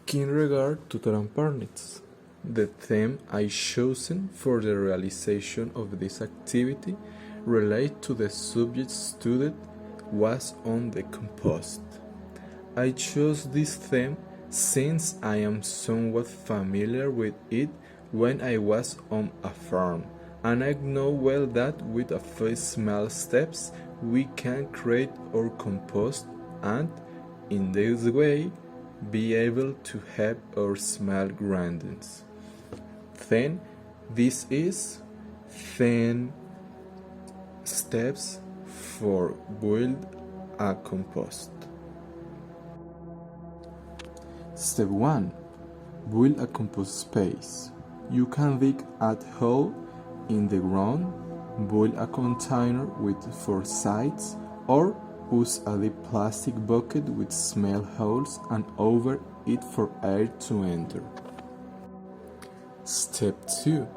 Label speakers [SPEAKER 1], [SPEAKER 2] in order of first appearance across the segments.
[SPEAKER 1] In regard to transparency, the theme I chosen for the realization of this activity related to the subject studied was on the compost. I chose this theme since I am somewhat familiar with it when I was on a farm, and I know well that with a few small steps we can create our compost and, in this way, be able to have our small gardens. Then, this is 10 steps for build a compost. Step 1. Build a compost space. You can dig a hole in the ground, build a container with 4 sides, or use a deep plastic bucket with small holes and over it for air to enter. Step 2.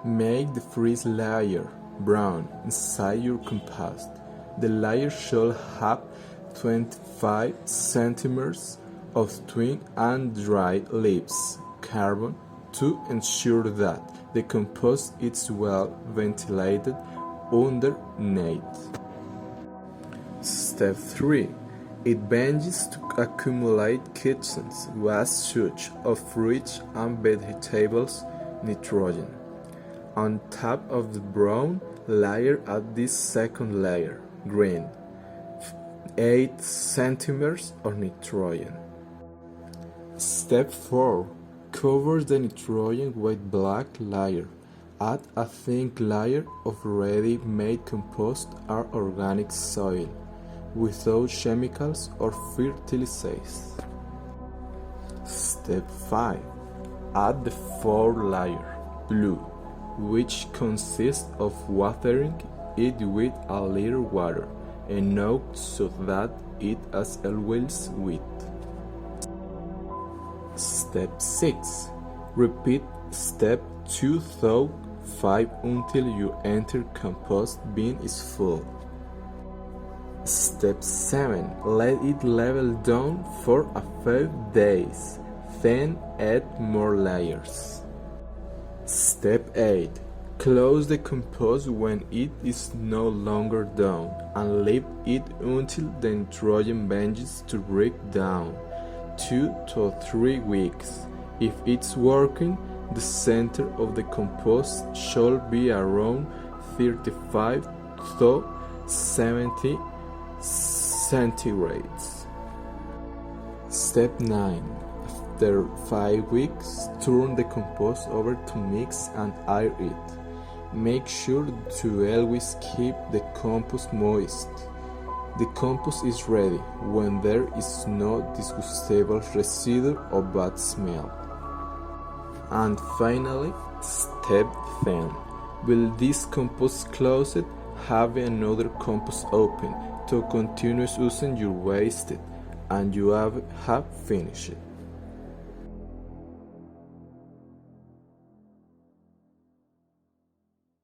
[SPEAKER 1] Make the first layer brown inside your compost. The layer should have 25 centimeters of twig and dry leaves, carbon, to ensure that the compost is well ventilated underneath. Step 3. It begins to accumulate kitchen waste such of fruits and vegetables nitrogen. On top of the brown layer, add this second layer, green, 8 centimeters of nitrogen. Step 4. Cover the nitrogen with black layer. Add a thin layer of ready-made compost or organic soil, without chemicals or fertilizers. Step 5. Add the fourth layer, blue, which consists of watering it with a little water, enough so that it is always wet. Step 6. Repeat step 2 through 5 until your entire compost bin is full. Step 7. Let it level down for a few days, then add more layers. Step 8. Close the compost when it is no longer down and leave it until the nitrogen begins to break down, 2 to 3 weeks. If it's working, the center of the compost should be around 35 to 70 centigrades. Step 9. After 5 weeks, turn the compost over to mix and air it. Make sure to always keep the compost moist. The compost is ready when there is no disgustable residue or bad smell. And finally, step 10. Will this compost closed? Have another compost open to continue using your waste, and you have finished.